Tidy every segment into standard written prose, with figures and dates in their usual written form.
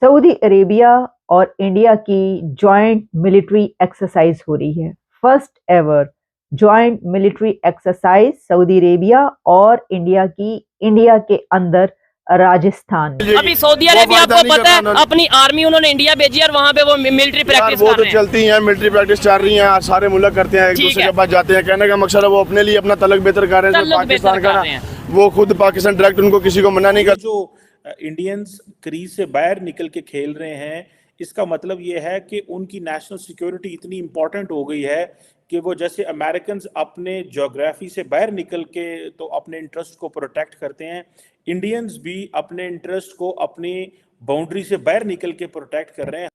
Saudi Arabia और India की joint military exercise हो रही है। First ever joint military exercise Saudi Arabia और इंडिया की, इंडिया के अंदर राजस्थान में। अभी सऊदी अरेबिया आपको पता है अपनी आर्मी उन्होंने इंडिया भेजी और वहाँ पे वो मिलिट्री प्रैक्टिस वो कर तो रहे हैं। चलती है, मिलिट्री प्रैक्टिस चल रही है, सारे मुल्क करते हैं, एक ठीक दूसरे है। के पास जाते हैं। कहने का मकसद है वो अपने लिए अपना तलक बेहतर कर रहे हैं। तल्लुक पाकिस्तान बेहतर का कर ना रहे हैं। वो खुद पाकिस्तान डायरेक्ट उनको किसी को मना नहीं कर। जो इंडियंस क्रीज से बाहर निकल के खेल रहे हैं, इसका मतलब ये है कि उनकी नेशनल सिक्योरिटी इतनी इंपॉर्टेंट हो गई है कि वो जैसे अमेरिकन अपने ज्योग्राफी से बाहर निकल के तो अपने इंटरेस्ट को प्रोटेक्ट करते हैं, इंडियंस भी अपने इंटरेस्ट को अपनी बाउंड्री से बाहर निकल के प्रोटेक्ट कर रहे हैं।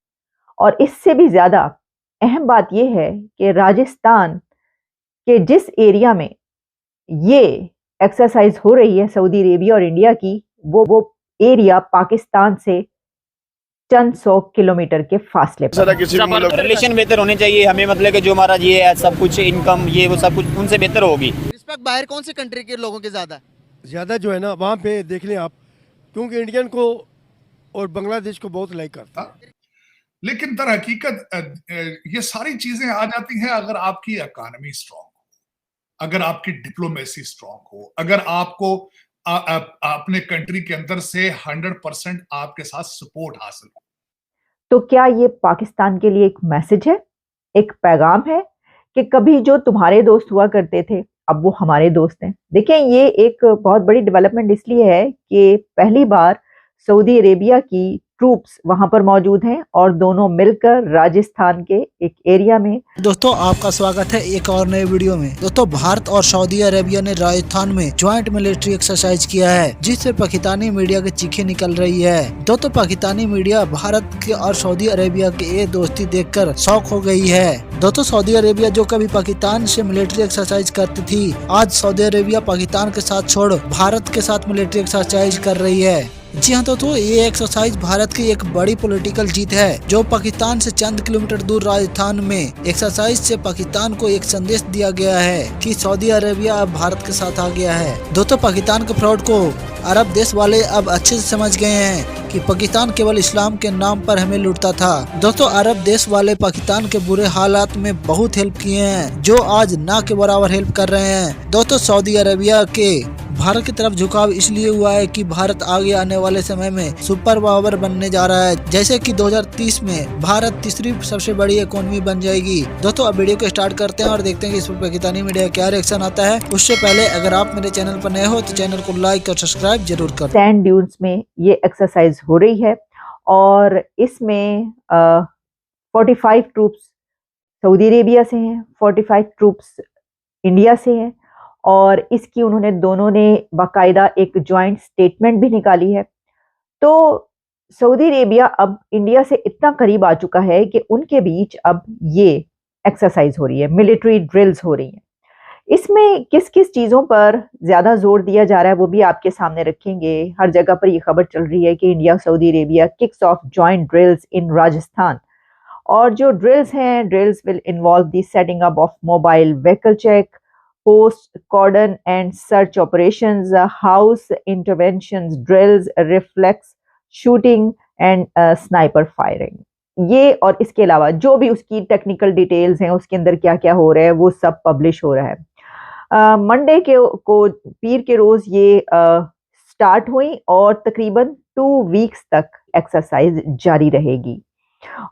और इससे भी ज्यादा अहम बात यह है कि राजस्थान के जिस एरिया में ये एक्सरसाइज हो रही है सऊदी अरेबिया और इंडिया की, वो एरिया पाकिस्तान से चंद 100 किलोमीटर के फासले पर है। किसी भी मुल्क रिलेशन बेहतर होने चाहिए हमें, मतलब कि जो हमारा ये है सब कुछ इनकम ये वो सब कुछ उनसे बेहतर होगी। रिस्पेक्ट बाहर कौन सी कंट्री के लोगों के ज्यादा जो है ना वहाँ पे देख लें आप, क्योंकि इंडियन को और बांग्लादेश को बहुत लाइक करता। लेकिन दर हकीकत ये सारी चीजें आ जाती हैं अगर आपकी इकोनॉमी स्ट्रांग हो, अगर आपकी डिप्लोमेसी स्ट्रांग हो, अगर आपको अपने कंट्री के अंदर से 100% आपके साथ सपोर्ट हासिल हो। तो क्या ये पाकिस्तान के लिए एक मैसेज है, एक पैगाम है कि कभी जो तुम्हारे दोस्त हुआ करते थे अब वो हमारे दोस्त हैं। देखें, ये एक बहुत बड़ी डेवलपमेंट इसलिए है कि पहली बार सऊदी अरेबिया की ट्रूप्स वहां पर मौजूद हैं और दोनों मिलकर राजस्थान के एक एरिया में। दोस्तों आपका स्वागत है एक और नए वीडियो में। दोस्तों भारत और सऊदी अरेबिया ने राजस्थान में ज्वाइंट मिलिट्री एक्सरसाइज किया है, जिससे पाकिस्तानी मीडिया की चीखें निकल रही है। दोस्तों पाकिस्तानी मीडिया भारत के और सऊदी अरेबिया की ये दोस्ती देखकर शौक हो गई है। दोस्तों सऊदी अरेबिया जो कभी पाकिस्तान से मिलिट्री एक्सरसाइज करती थी, आज सऊदी अरेबिया पाकिस्तान के साथ छोड़ भारत के साथ मिलिट्री एक्सरसाइज कर रही है। जी हाँ दोस्तों, ये एक्सरसाइज भारत की एक बड़ी पॉलिटिकल जीत है, जो पाकिस्तान से चंद किलोमीटर दूर राजस्थान में एक्सरसाइज से पाकिस्तान को एक संदेश दिया गया है कि सऊदी अरेबिया अब भारत के साथ आ गया है। दोस्तों पाकिस्तान के फ्रॉड को अरब देश वाले अब अच्छे से समझ गए हैं कि पाकिस्तान केवल इस्लाम के नाम पर हमें लूटता था। दोस्तों अरब देश वाले पाकिस्तान के बुरे हालात में बहुत हेल्प किए हैं, जो आज ना के बराबर हेल्प कर रहे हैं। दोस्तों सऊदी अरेबिया के भारत की तरफ झुकाव इसलिए हुआ है कि भारत आगे आने वाले समय में सुपर पावर बनने जा रहा है, जैसे कि 2030 में भारत तीसरी सबसे बड़ी इकोनॉमी बन जाएगी। दोस्तों अब वीडियो को स्टार्ट करते हैं और देखते हैं कि इस पर पाकिस्तानी मीडिया क्या रिएक्शन आता है। उससे पहले अगर आप मेरे चैनल पर नए हो तो चैनल को लाइक और सब्सक्राइब जरूर करें। सैंड ड्यून्स में ये एक्सरसाइज हो रही है और इसमें 45 ट्रूप्स सऊदी अरेबिया से हैं, 45 ट्रूप्स इंडिया से हैं और इसकी उन्होंने दोनों ने बाकायदा एक जॉइंट स्टेटमेंट भी निकाली है। तो सऊदी अरेबिया अब इंडिया से इतना करीब आ चुका है कि उनके बीच अब ये एक्सरसाइज हो रही है, मिलिट्री ड्रिल्स हो रही हैं। इसमें किस किस चीज़ों पर ज़्यादा जोर दिया जा रहा है वो भी आपके सामने रखेंगे। हर जगह पर ये खबर चल रही है कि India Saudi Arabia kicks off joint drills in Rajasthan, और जो ड्रिल्स हैं, drills will involve the setting up of mobile vehicle check, post cordon and search operations, house interventions, drills, reflex shooting and sniper firing। ये और इसके अलावा जो भी उसकी टेक्निकल डिटेल्स हैं, उसके अंदर क्या क्या हो रहा है वो सब पब्लिश हो रहा है। मंडे को पीर के रोज ये स्टार्ट हुई और तकरीबन 2 वीक्स तक एक्सरसाइज जारी रहेगी।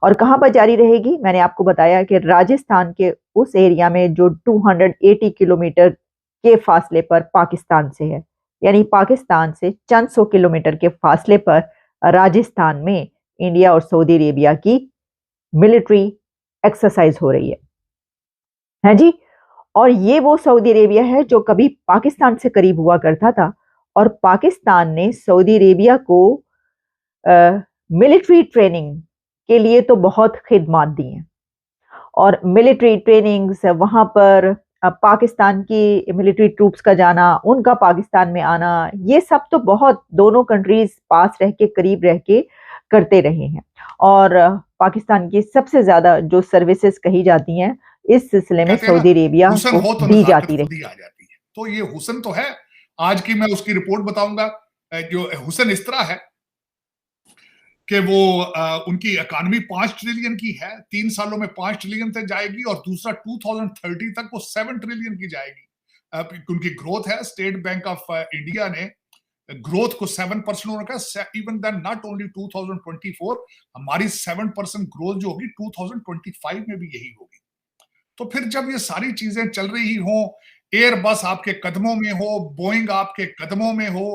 और कहां पर जारी रहेगी? मैंने आपको बताया कि राजस्थान के उस एरिया में जो 280 किलोमीटर के फासले पर पाकिस्तान से है, यानी पाकिस्तान से चंद 100 किलोमीटर के फासले पर राजस्थान में इंडिया और सऊदी अरेबिया की मिलिट्री एक्सरसाइज हो रही है जी। और ये वो सऊदी अरेबिया है जो कभी पाकिस्तान से करीब हुआ करता था और पाकिस्तान ने सऊदी अरेबिया को मिलिट्री ट्रेनिंग के लिए तो बहुत खिदमत दी हैं और मिलिट्री ट्रेनिंग्स वहाँ पर पाकिस्तान की मिलिट्री ट्रूप्स का जाना, उनका पाकिस्तान में आना, ये सब तो बहुत दोनों कंट्रीज पास रह के करीब रह के करते रहे हैं। और पाकिस्तान की सबसे ज्यादा जो सर्विसेज कही जाती हैं इस सिलसिले में सऊदी अरेबिया को दी जाती रही। तो ये हुसन तो है, आज की मैं उसकी रिपोर्ट बताऊंगा। जो हुसन इस तरह है कि वो उनकी इकोनॉमी 5 ट्रिलियन की है, 3 सालों में 5 ट्रिलियन तक जाएगी और दूसरा 2030 तक वो 7 ट्रिलियन की जाएगी। उनकी ग्रोथ है। स्टेट बैंक ऑफ इंडिया ने ग्रोथ को 7% रखा है। इवन देन नॉट ओनली 2024, हमारी 7% ग्रोथ जो होगी 2025 में भी यही होगी। तो फिर जब ये सारी चीजें चल रही हो, एयरबस आपके कदमों में हो, बोइंग आपके कदमों में हो,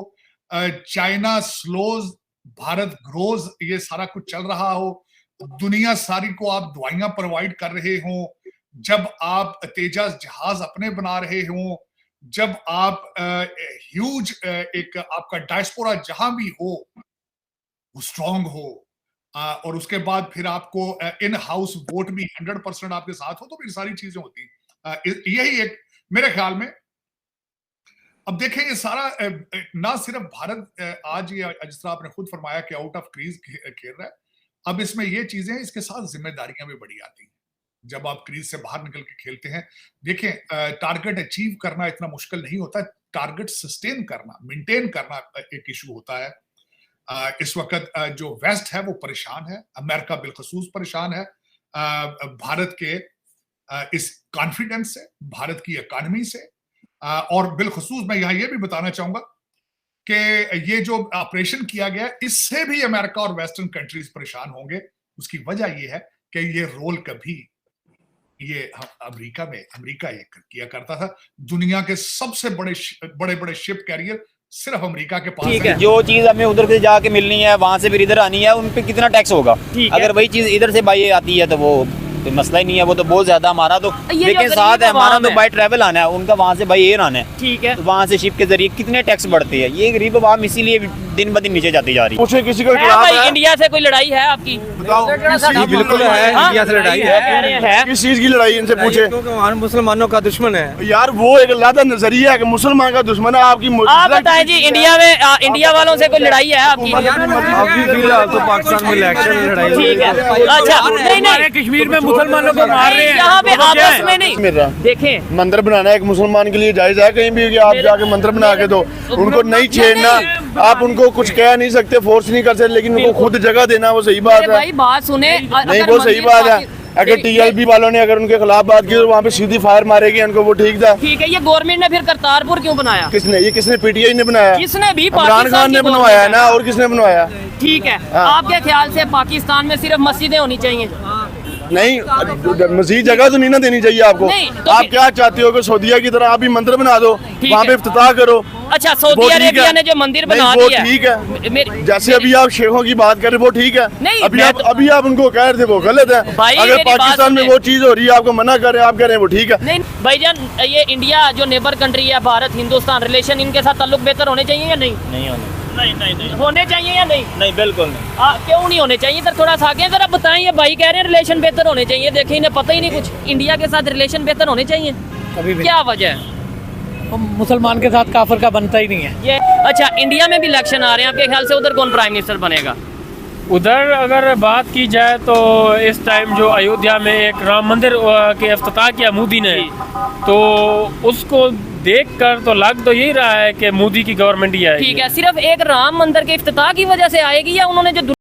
चाइना स्लोज भारत ग्रोज, ये सारा कुछ चल रहा हो, दुनिया सारी को आप दवाइयां प्रोवाइड कर रहे हो, जब आप तेजस जहाज अपने बना रहे हो, जब आप ह्यूज एक आपका डायस्पोरा जहां भी हो वो स्ट्रांग हो, और उसके बाद फिर आपको इन हाउस वोट भी 100% आपके साथ हो, तो फिर सारी चीजें होती। यही एक मेरे ख्याल में। अब देखें ये सारा ना सिर्फ भारत आज ये जिस तरह आपने खुद फरमाया कि आउट ऑफ क्रीज खेल रहा है, अब इसमें ये चीजें इसके साथ जिम्मेदारियां भी बड़ी आती हैं। जब आप क्रीज से बाहर निकल के खेलते हैं, देखें टारगेट अचीव करना इतना मुश्किल नहीं होता, टारगेट सस्टेन करना, मेंटेन करना एक इशू होता है। इस वक्त जो वेस्ट है वो परेशान है, अमेरिका बिलखसूस परेशान है भारत के इस कॉन्फिडेंस से, भारत की इकोनॉमी से, और बिलखसूस मैं यहाँ ये भी बताना चाहूंगा कि ये जो ऑपरेशन किया गया इससे भी अमेरिका और वेस्टर्न कंट्रीज परेशान होंगे। उसकी वजह ये है कि ये रोल कभी ये अमेरिका ये किया करता था। दुनिया के सबसे बड़े शिप कैरियर सिर्फ अमेरिका के पास है। जो चीज हमें उधर से जाके मिलनी है, वहां से फिर इधर आनी है, उन पे कितना टैक्स होगा? अगर वही चीज इधर से बाई आती है तो वो कोई मसला ही नहीं है, वो तो बहुत ज्यादा हमारा तो, लेकिन साथ है हमारा तो बाई ट्रैवल आना है, उनका वहाँ से बाई एयर आना है, ठीक है, तो वहाँ से शिप के जरिए कितने टैक्स बढ़ते हैं। ये गरीब आवाम इसीलिए दिन ब दिन नीचे जाती जा रही है। किसी को भाई इंडिया से कोई लड़ाई है आपकी? बिल्कुल है, इंडिया से लड़ाई है। किस चीज की लड़ाई इनसे पूछे? मुसलमानों का दुश्मन है यार, वो एक अलग नजरिया है कि मुसलमान का दुश्मन है आपकी। आप बताएं जी, इंडिया में इंडिया वालों से कोई लड़ाई है आपकी? फिलहाल तो पाकिस्तान में इलेक्शन लड़ाई, ठीक है, अच्छा, नहीं कश्मीर में मुसलमानों को मार रहे हैं, यहाँ पे आपस में नहीं। देखें, मंदिर बनाना एक मुसलमान के लिए जायज है कहीं भी कि आप जाके मंदिर बना के दो, उनको नहीं छेड़ना, आप उनको कुछ कह नहीं सकते, फोर्स नहीं कर सकते, लेकिन उनको खुद जगह देना वो सही बात है। भाई बात सुने, नहीं वो सही बात है। अगर टीएलबी वालों ने अगर उनके खिलाफ बात की तो वहाँ पे सीधी फायर मारेगी उनको, वो ठीक था। ठीक है, ये गवर्नमेंट ने फिर करतारपुर क्यों बनाया? किसने पीटीआई ने बनाया? किसने भी? इमरान खान ने बनवाया है ना, और किसने बनवाया? ठीक है, आपके ख्याल से पाकिस्तान में सिर्फ मस्जिदें होनी चाहिए? नहीं, मजीद जगह तो नहीं ना देनी चाहिए आपको। आप क्या चाहते हो कि सऊदीया की तरह आप भी मंदिर बना दो, वहाँ पे इफ्तिताह करो? अच्छा, सऊदी अरेबिया ने जो मंदिर बना दिया, ठीक है, जैसे अभी आप शेखों की बात कर रहे वो ठीक है, अभी आप उनको कह रहे थे वो गलत है। अगर पाकिस्तान में वो चीज हो रही है आपको मना कर रहे हैं, आप कह रहे हैं वो ठीक है। नहीं भाईजान, ये इंडिया जो नेबर कंट्री है, भारत हिंदुस्तान रिलेशन, इनके साथ ताल्लुक बेहतर होने चाहिए या नहीं? नहीं होने, नहीं होने चाहिए या नहीं? नहीं, बिल्कुल नहीं। क्यों नहीं होने चाहिए? सर थोड़ा सा आगे जरा बताएं। ये भाई कह रहे हैं रिलेशन बेहतर होने चाहिए, देखिए इन्हें पता ही नहीं कुछ। इंडिया के साथ रिलेशन बेहतर होने चाहिए, क्या वजह है? मुसलमान के साथ काफिर का बनता ही नहीं है ये। अच्छा, इंडिया में भी इलेक्शन आ रहे हैं, आपके ख्याल से उधर कौन प्राइम मिनिस्टर बनेगा? उधर अगर बात की जाए तो इस टाइम जो अयोध्या में एक राम मंदिर के इफ्तिताह किया मोदी ने, तो उसको देखकर तो लग तो यही रहा है कि मोदी की गवर्नमेंट ही आएगी। ठीक है, सिर्फ एक राम मंदिर के इफ्तिताह की वजह से आएगी या उन्होंने जो